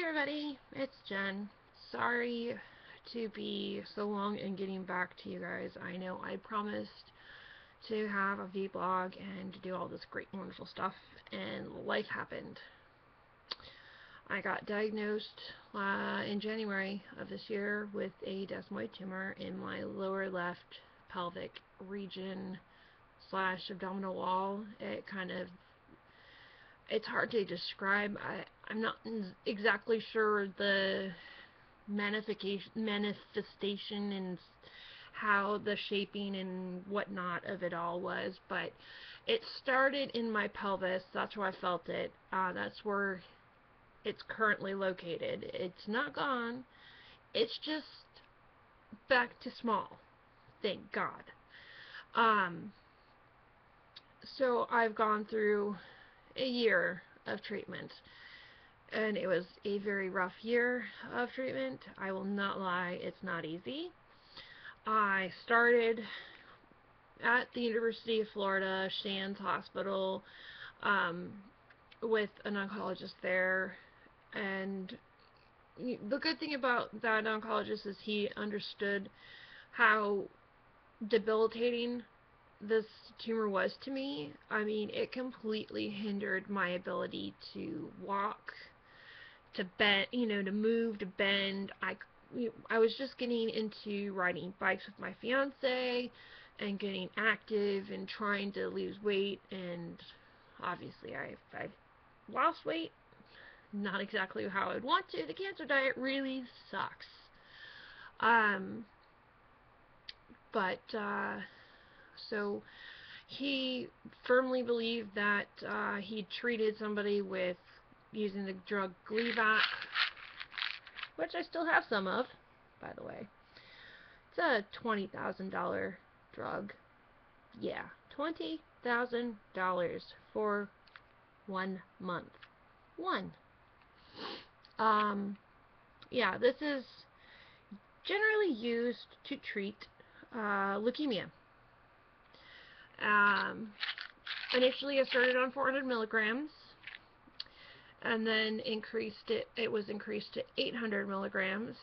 everybody, it's Jen. Sorry to be so long in getting back to you guys. I know I promised to have a vlog and to do all this great wonderful stuff, and life happened. I got diagnosed in January of this year with a desmoid tumor in my lower left pelvic region / abdominal wall. It's hard to describe. I'm not exactly sure the manifestation and how the shaping and whatnot of it all was, but it started in my pelvis. That's where I felt it. That's where it's currently located. It's not gone. It's just back to small. Thank God. So I've gone through a year of treatment, and it was a very rough year of treatment. I will not lie, it's not easy. I started at the University of Florida Shands Hospital with an oncologist there, and the good thing about that oncologist is he understood how debilitating this tumor was to me. I mean, it completely hindered my ability to walk, to bend, to move, to bend. I was just getting into riding bikes with my fiance and getting active and trying to lose weight, and obviously I've lost weight. Not exactly how I would want to. The cancer diet really sucks. So he firmly believed that he treated somebody with using the drug Gleevec, which I still have some of, by the way. It's a $20,000 drug. Yeah, $20,000 for 1 month. Yeah, this is generally used to treat leukemia. Initially I started on 400 milligrams, and then it was increased to 800 milligrams.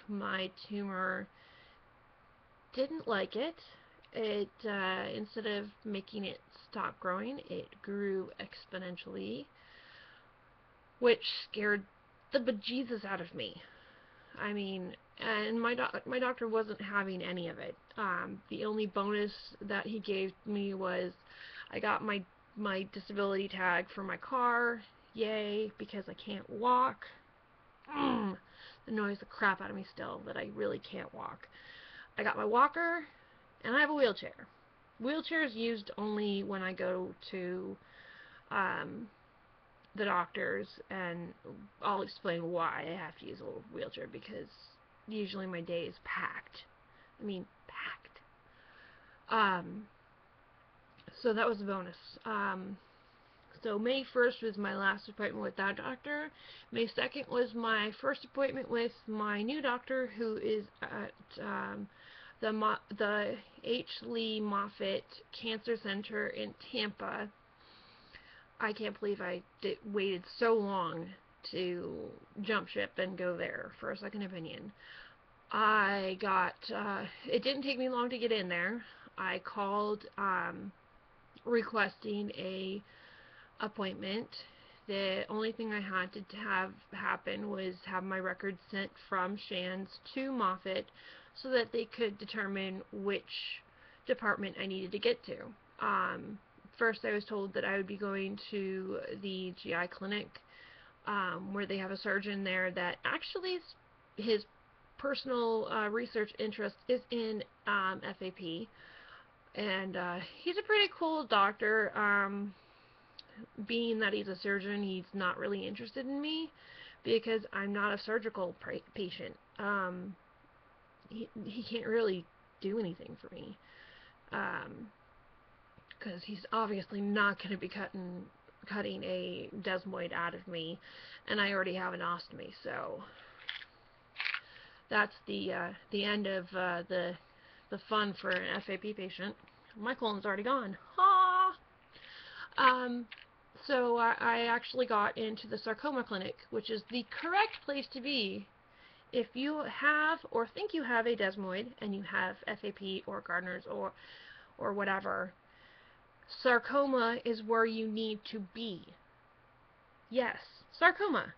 My tumor didn't like it. Instead of making it stop growing, it grew exponentially, which scared the bejesus out of me. I mean, and my doctor wasn't having any of it. The only bonus that he gave me was I got my disability tag for my car. Yay, because I can't walk. It annoys the crap out of me still that I really can't walk. I got my walker, and I have a wheelchair. Wheelchair is used only when I go to the doctors, and I'll explain why I have to use a wheelchair, because usually my day is packed. I mean, packed. So that was a bonus. So May 1st was my last appointment with that doctor. May 2nd was my first appointment with my new doctor, who is at the H. Lee Moffitt Cancer Center in Tampa. I can't believe I waited so long to jump ship and go there for a second opinion. It didn't take me long to get in there. I called requesting a appointment. The only thing I had to have happen was have my records sent from Shands to Moffitt so that they could determine which department I needed to get to. First, I was told that I would be going to the GI clinic, where they have a surgeon there that actually his personal research interest is in FAP, and he's a pretty cool doctor. Being that he's a surgeon, he's not really interested in me because I'm not a surgical patient. He can't really do anything for me, because he's obviously not going to be cutting a desmoid out of me, and I already have an ostomy, so that's the end of the fun for an FAP patient. My colon's already gone. Ha! So I actually got into the sarcoma clinic, which is the correct place to be if you have or think you have a desmoid and you have FAP or Gardner's or whatever. Sarcoma is where you need to be. Yes, sarcoma.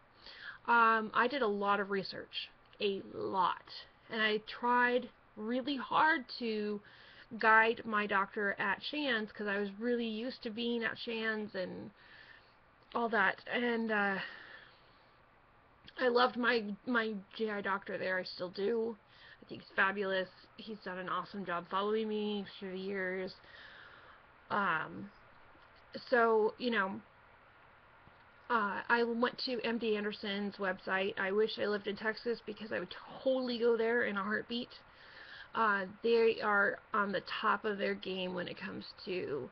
I did a lot of research, a lot, and I tried really hard to guide my doctor at Shands because I was really used to being at Shands and all that, and I loved my GI doctor there. I still do. I think he's fabulous. He's done an awesome job following me through the years. So, you know, I went to MD Anderson's website. I wish I lived in Texas because I would totally go there in a heartbeat. They are on the top of their game when it comes to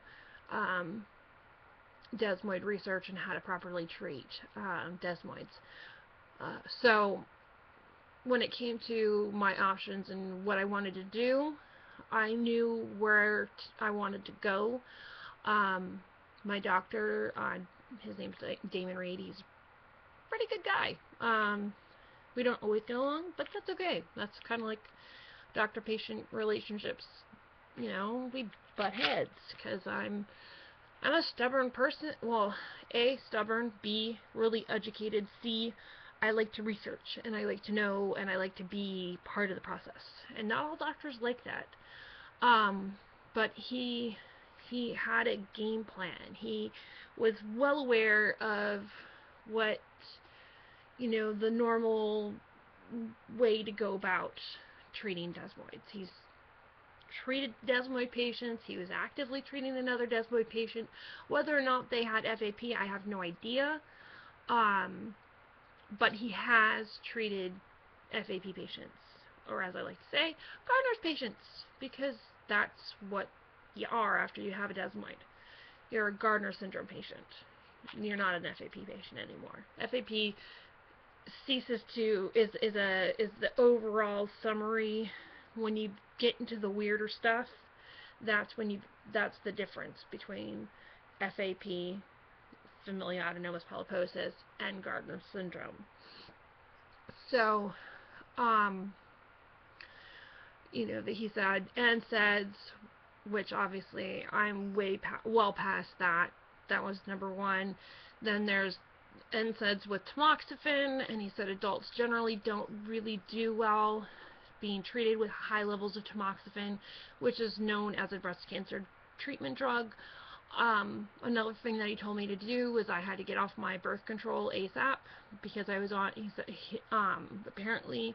desmoid research and how to properly treat desmoids. So when it came to my options and what I wanted to do, I knew where I wanted to go. My doctor, his name's Damon Reed. He's a pretty good guy. We don't always get along, but that's okay. That's kind of like doctor-patient relationships. You know, we butt heads because I'm a stubborn person. Well, A, stubborn. B, really educated. C, I like to research and I like to know and I like to be part of the process. And not all doctors like that. But he had a game plan. He was well aware of what, you know, the normal way to go about treating desmoids. He's treated desmoid patients. He was actively treating another desmoid patient. Whether or not they had FAP, I have no idea. But he has treated FAP patients, or as I like to say, Gardner's patients, because that's what you are after you have a desmoid. You're a Gardner syndrome patient. You're not an FAP patient anymore. FAP ceases to is the overall summary. When you get into the weirder stuff, that's the difference between FAP, familial adenomatous polyposis, and Gardner syndrome. So, you know, he said NSAIDs, which obviously I'm well past that. That was number one. Then there's NSAIDs with tamoxifen, and he said adults generally don't really do well being treated with high levels of tamoxifen, which is known as a breast cancer treatment drug. Another thing that he told me to do was I had to get off my birth control ASAP because I was on, he said, apparently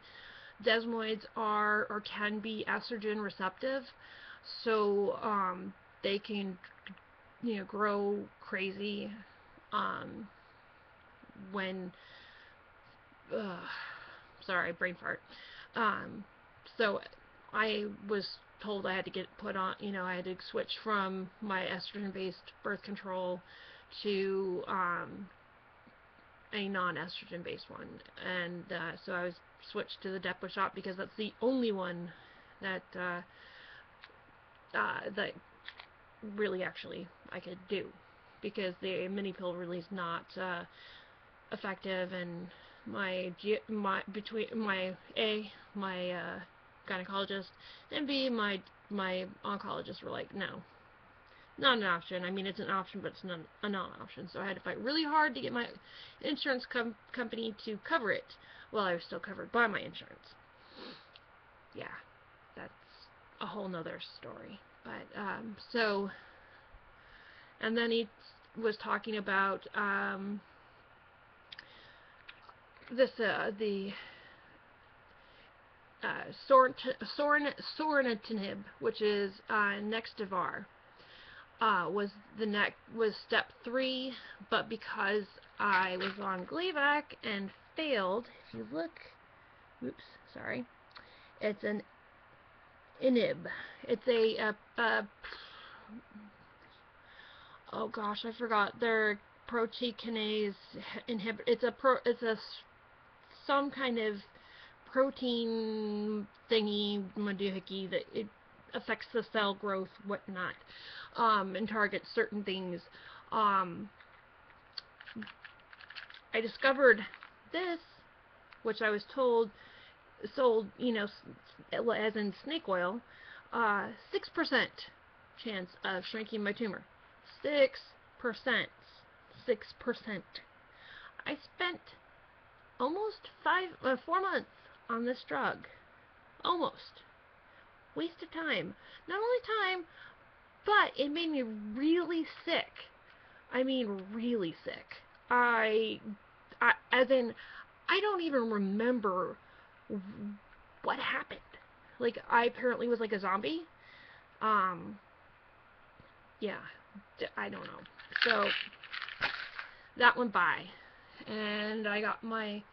desmoids are or can be estrogen receptive, so they can, you know, grow crazy when sorry, brain fart. So I was told I had to get put on, you know, I had to switch from my estrogen-based birth control to a non-estrogen based one, and so I was switched to the Depo shot because that's the only one that that really actually I could do, because the mini pill really is not effective, and my gynecologist, and B, my oncologist were like, no, not an option. I mean, it's an option, but it's not a non-option. So I had to fight really hard to get my insurance company to cover it while I was still covered by my insurance. Yeah, that's a whole nother story. But so, and then he was talking about the sornitinib, which is Nextavar, was step 3, but because I was on Gleevec and failed, if you look, oops, sorry, it's an inib. It's oh gosh, I forgot. They're proteakinase inhibitor. It's some kind of protein thingy madoohickey that it affects the cell growth, whatnot, and targets certain things. I discovered this, which I was told sold, as in snake oil, 6% chance of shrinking my tumor. 6%. 6%. I spent almost 4 months on this drug. Almost. Waste of time. Not only time, but it made me really sick. I mean, really sick. As in, I don't even remember what happened. Like, I apparently was like a zombie. Yeah, I don't know. So, that went by. And I got my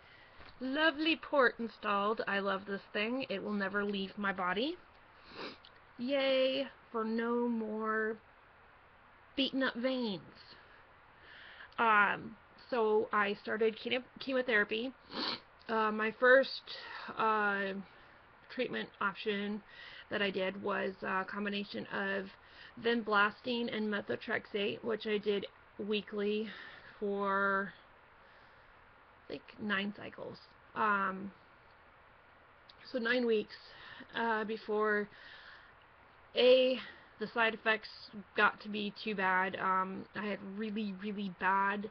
lovely port installed. I love this thing. It will never leave my body. Yay for no more beaten up veins. So I started chemotherapy. My first treatment option that I did was a combination of vinblastine and methotrexate, which I did weekly for like 9 cycles. So 9 weeks before the side effects got to be too bad. I had really, really bad,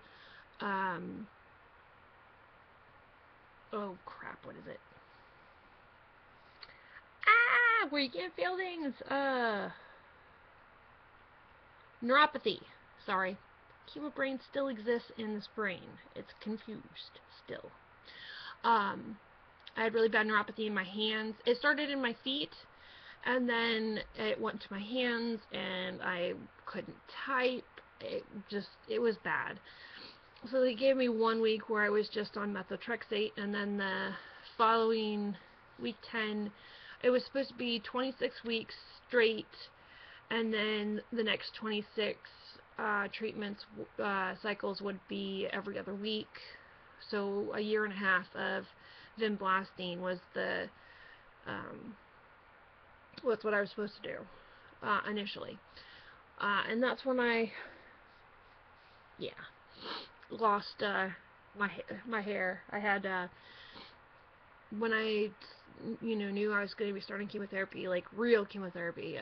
oh crap, what is it? Where you can't feel things. Neuropathy. Sorry. Chemobrain still exists in this brain. It's confused still. I had really bad neuropathy in my hands. It started in my feet, and then it went to my hands, and I couldn't type. It was bad. So they gave me 1 week where I was just on methotrexate, and then the following week 10, it was supposed to be 26 weeks straight, and then the next 26 treatments cycles would be every other week. So a year and a half of vinblastine was was what I was supposed to do initially, and that's when I lost my hair. I had when I knew I was going to be starting chemotherapy, like real chemotherapy.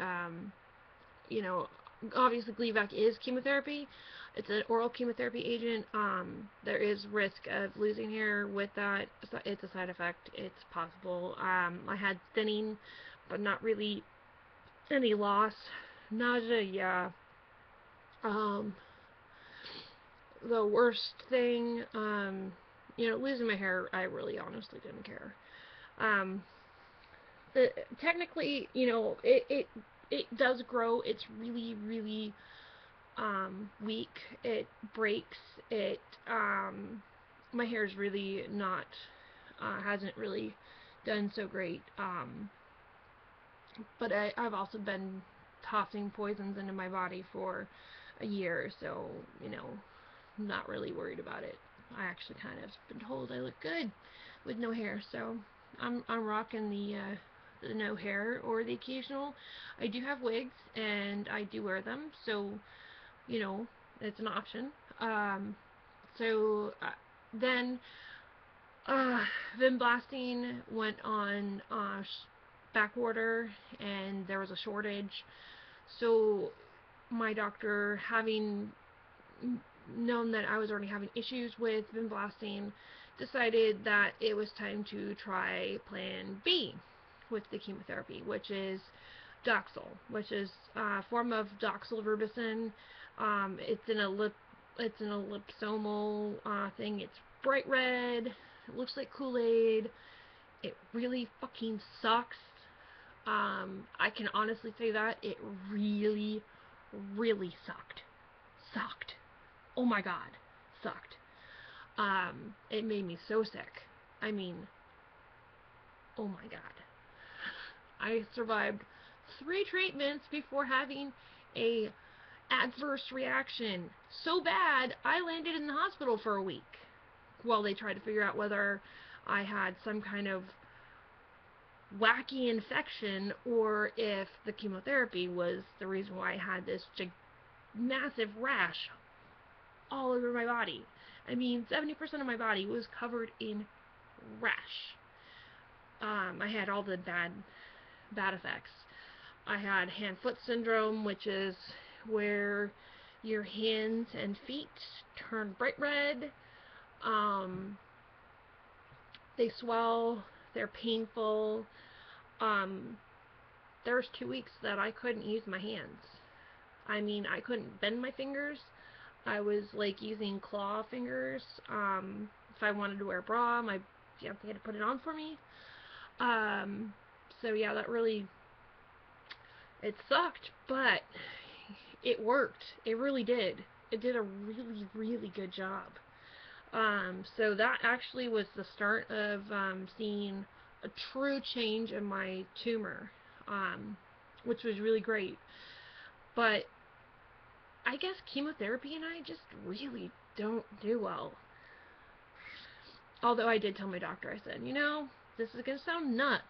Obviously Gleevec is chemotherapy. It's an oral chemotherapy agent. There is risk of losing hair with that. It's a side effect. It's possible. I had thinning, but not really any loss. Nausea, yeah. The worst thing, losing my hair, I really honestly didn't care. Technically, it does grow. It's really, really weak. It breaks. My hair is really not, hasn't really done so great. But I've also been tossing poisons into my body for a year, so, not really worried about it. I actually kind of been told I look good with no hair, so I'm rocking the no hair or the occasional. I do have wigs, and I do wear them, so, it's an option. Then vinblastine went on back order, and there was a shortage. So my doctor, having known that I was already having issues with vinblastine, decided that it was time to try Plan B with the chemotherapy, which is Doxil, which is a form of doxorubicin. It's in a liposomal thing. It's bright red. It looks like Kool-Aid. It really fucking sucks. I can honestly say that it really, really sucked. Oh my god, sucked. It made me so sick. I mean, oh my god. I survived 3 treatments before having a adverse reaction so bad I landed in the hospital for a week while they tried to figure out whether I had some kind of wacky infection or if the chemotherapy was the reason why I had this massive rash all over my body. I mean, 70% of my body was covered in rash. I had all the bad effects. I had hand-foot syndrome, which is where your hands and feet turn bright red. They swell. They're painful. There was 2 weeks that I couldn't use my hands. I mean, I couldn't bend my fingers. I was like using claw fingers. If I wanted to wear a bra, my fiance had to put it on for me. So yeah, that really, it sucked, but it worked. It really did. It did a really, really good job. So that actually was the start of seeing a true change in my tumor, which was really great. But I guess chemotherapy and I just really don't do well. Although I did tell my doctor, I said, you know, this is going to sound nuts,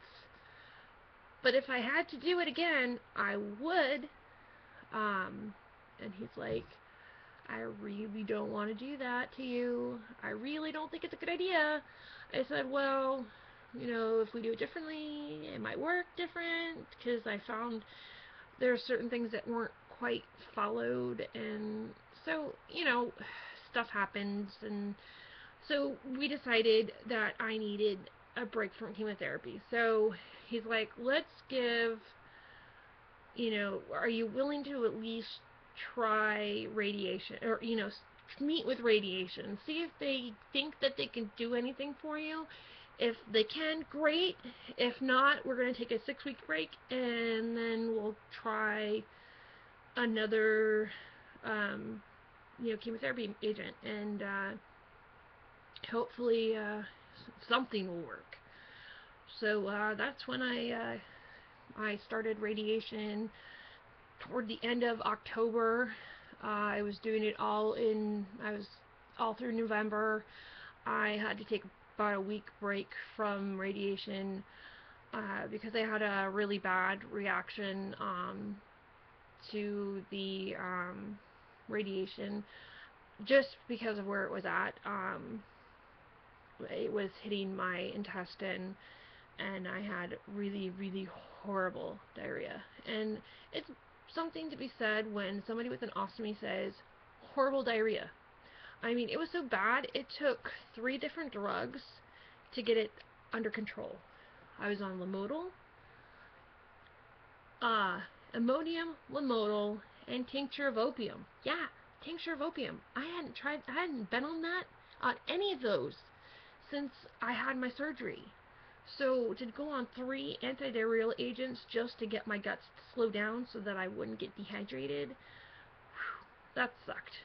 but if I had to do it again, I would. And he's like, I really don't want to do that to you. I really don't think it's a good idea. I said, well, you know, if we do it differently, it might work different, because I found there are certain things that weren't quite followed, and so, you know, stuff happens, and so we decided that I needed a break from chemotherapy. So he's like, let's give, you know, are you willing to at least try radiation, or, you know, meet with radiation, see if they think that they can do anything for you. If they can, great. If not, we're going to take a 6-week break, and then we'll try another, you know, chemotherapy agent, and hopefully something will work. So that's when I started radiation toward the end of October. I was doing it all through November. I had to take about a week break from radiation because I had a really bad reaction to the radiation, just because of where it was at. It was hitting my intestine, and I had really, really horrible diarrhea. And it's something to be said when somebody with an ostomy says horrible diarrhea. I mean, it was so bad, it took 3 different drugs to get it under control. I was on Lamodal, Imodium, Lamodal, and tincture of opium. Yeah, tincture of opium. I hadn't been on any of those since I had my surgery. So to go on 3 antidiarrheal agents just to get my guts to slow down so that I wouldn't get dehydrated, that sucked.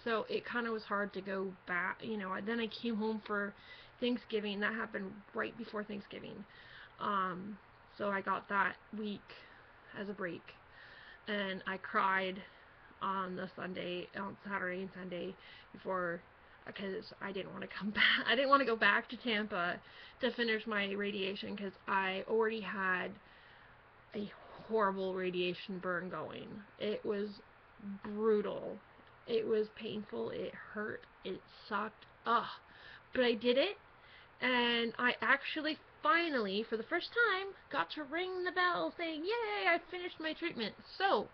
So it kind of was hard to go back. You know, then I came home for Thanksgiving. That happened right before Thanksgiving. So I got that week as a break, and I cried on Saturday and Sunday before, because I didn't want to come back. I didn't want to go back to Tampa to finish my radiation, because I already had a horrible radiation burn going. It was brutal. It was painful. It hurt. It sucked. Ugh. But I did it, and I actually finally, for the first time, got to ring the bell saying, yay, I finished my treatment. So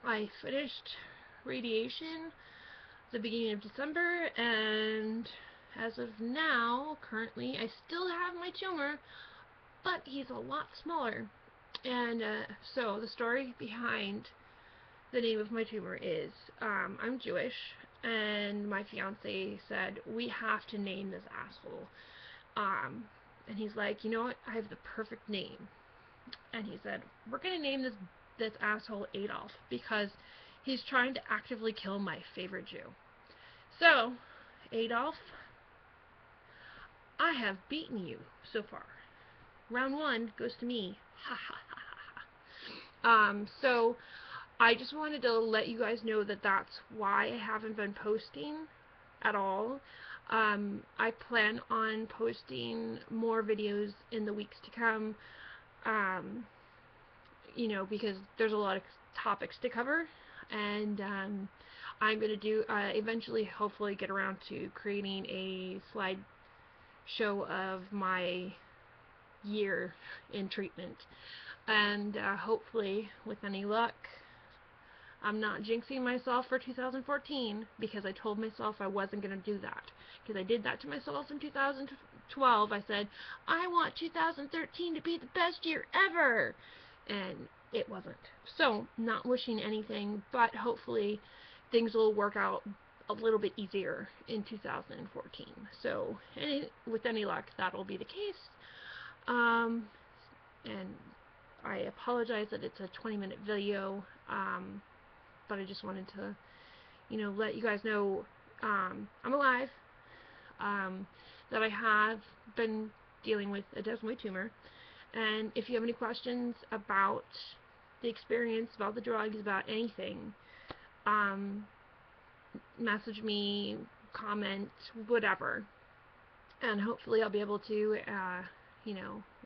I finished radiation the beginning of December, and as of now, currently, I still have my tumor, but he's a lot smaller. And so the story behind the name of my tumor is, I'm Jewish, and my fiance said, we have to name this asshole. And he's like, you know what, I have the perfect name. And he said, we're going to name this asshole Adolf, because he's trying to actively kill my favorite Jew. So, Adolf, I have beaten you so far. Round 1 goes to me. Ha ha ha ha. So I just wanted to let you guys know that that's why I haven't been posting at all. I plan on posting more videos in the weeks to come, you know, because there's a lot of topics to cover, and I'm going to do, eventually, hopefully get around to creating a slide show of my year in treatment. And hopefully, with any luck, I'm not jinxing myself for 2014, because I told myself I wasn't going to do that. Because I did that to myself in 2012. I said, I want 2013 to be the best year ever! And it wasn't. So, not wishing anything, but hopefully things will work out a little bit easier in 2014. So, with any luck, that'll be the case. And I apologize that it's a 20-minute video, but I just wanted to, let you guys know I'm alive, that I have been dealing with a desmoid tumor, and if you have any questions about the experience, about the drugs, about anything, message me, comment, whatever, and hopefully I'll be able to,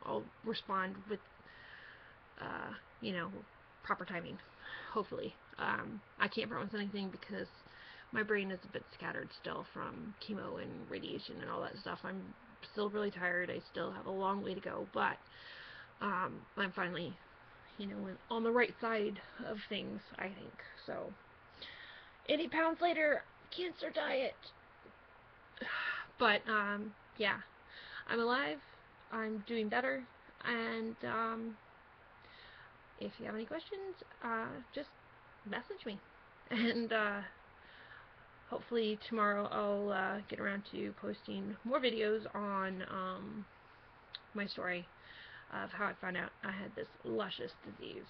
I'll respond with, proper timing, hopefully. I can't promise anything because my brain is a bit scattered still from chemo and radiation and all that stuff. I'm still really tired. I still have a long way to go, but I'm finally, on the right side of things, I think. So, 80 pounds later, cancer diet. But, yeah, I'm alive. I'm doing better. And, if you have any questions, just message me. And, hopefully tomorrow I'll get around to posting more videos on my story of how I found out I had this luscious disease.